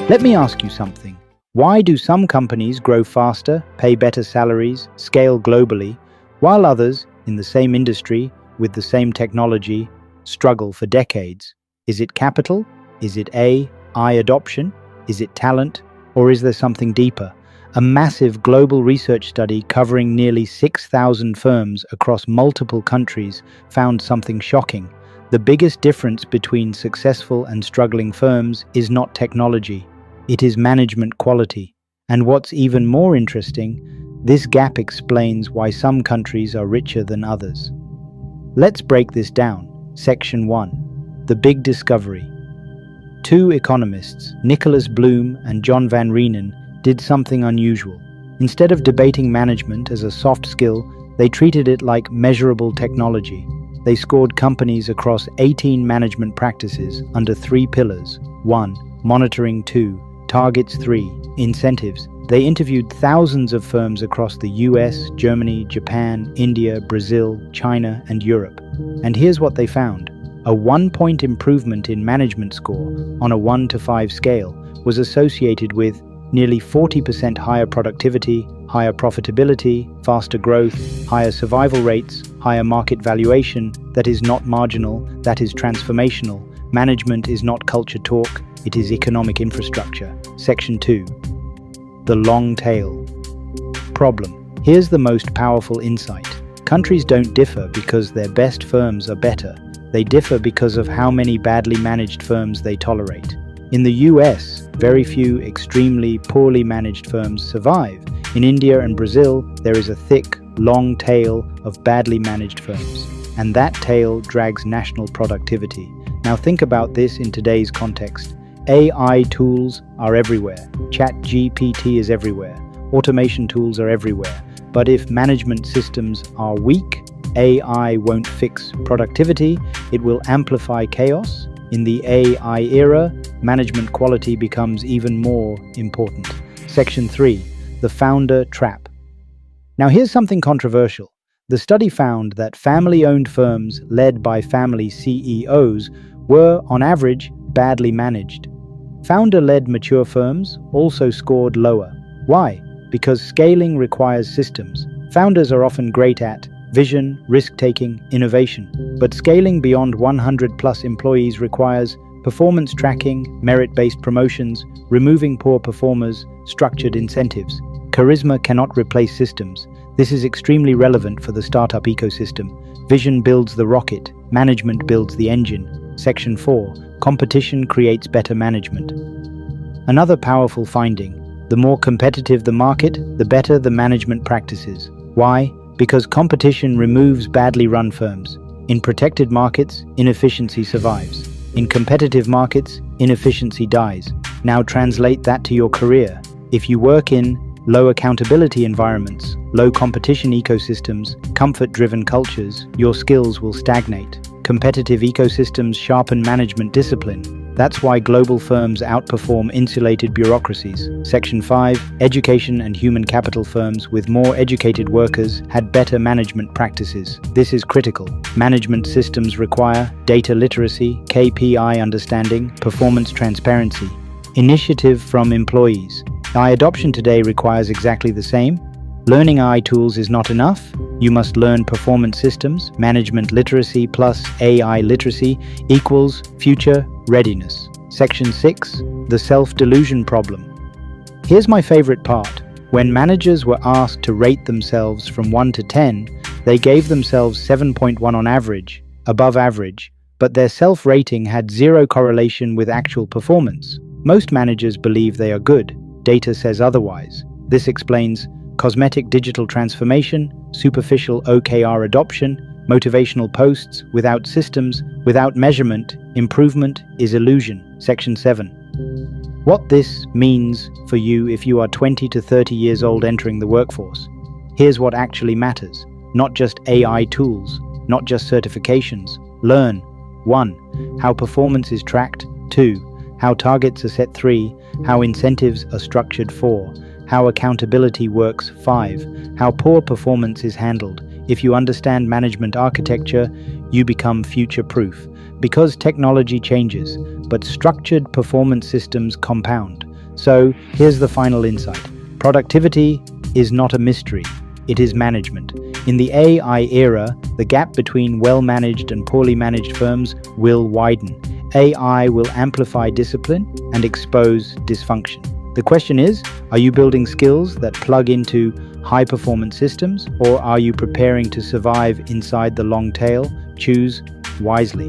Let me ask you something. Why do some companies grow faster, pay better salaries, scale globally, while others, in the same industry, with the same technology, struggle for decades? Is it capital? Is it AI adoption? Is it talent? Or is there something deeper? A massive global research study covering nearly 6,000 firms across multiple countries found something shocking. The biggest difference between successful and struggling firms is not technology, it is management quality. And what's even more interesting, this gap explains why some countries are richer than others. Let's break this down. Section 1. The Big Discovery. Two economists, Nicholas Bloom and John Van Reenen, did something unusual. Instead of debating management as a soft skill, they treated it like measurable technology. They scored companies across 18 management practices under 3 pillars. 1. Monitoring. 2. Targets. 3. Incentives. They interviewed thousands of firms across the US, Germany, Japan, India, Brazil, China, and Europe. And here's what they found. A 1-point improvement in management score on a 1 to 5 scale was associated with nearly 40% higher productivity, higher profitability, faster growth, higher survival rates, higher market valuation. That is not marginal, that is transformational. Management is not culture talk, it is economic infrastructure. Section 2. The long tail. Problem. Here's the most powerful insight. Countries don't differ because their best firms are better. They differ because of how many badly managed firms they tolerate. In the US, very few extremely poorly managed firms survive. In India and Brazil, there is a thick, long tail of badly managed firms, and that tail drags national productivity. Now think about this in today's context. AI tools are everywhere. ChatGPT is everywhere. Automation tools are everywhere. But if management systems are weak, AI won't fix productivity, it will amplify chaos. In the AI era, management quality becomes even more important. Section 3. The Founder Trap. Now here's something controversial. The study found that family-owned firms led by family CEOs were, on average, badly managed. Founder-led mature firms also scored lower. Why? Because scaling requires systems. Founders are often great at vision, risk-taking, innovation. But scaling beyond 100+ employees requires performance tracking, merit-based promotions, removing poor performers, structured incentives. Charisma cannot replace systems. This is extremely relevant for the startup ecosystem. Vision builds the rocket, management builds the engine. Section 4. Competition creates better management. Another powerful finding. The more competitive the market, the better the management practices. Why? Because competition removes badly run firms. In protected markets, inefficiency survives. In competitive markets, inefficiency dies. Now translate that to your career. If you work in low accountability environments, low competition ecosystems, comfort-driven cultures, your skills will stagnate. Competitive ecosystems sharpen management discipline. That's why global firms outperform insulated bureaucracies. Section 5. Education and human capital. Firms with more educated workers had better management practices. This is critical. Management systems require data literacy, KPI understanding, performance transparency. Initiative from employees. AI adoption today requires exactly the same. Learning AI tools is not enough. You must learn performance systems. Management literacy plus AI literacy equals future readiness. Section 6. The self-delusion problem. Here's my favorite part. When managers were asked to rate themselves from 1 to 10, they gave themselves 7.1 on average, above average, but their self-rating had zero correlation with actual performance. Most managers believe they are good. Data says otherwise. This explains cosmetic digital transformation, superficial OKR adoption, motivational posts without systems, without measurement. Improvement is illusion. Section 7. What this means for you if you are 20 to 30 years old entering the workforce. Here's what actually matters. Not just AI tools, not just certifications. Learn. 1. How performance is tracked. 2. How targets are set. 3. How incentives are structured. 4. How accountability works. 5. How poor performance is handled. If you understand management architecture, you become future-proof. Because technology changes, but structured performance systems compound. So here's the final insight. Productivity is not a mystery, it is management. In the AI era, the gap between well-managed and poorly managed firms will widen. AI will amplify discipline and expose dysfunction. The question is, are you building skills that plug into high-performance systems, or are you preparing to survive inside the long tail? Choose wisely.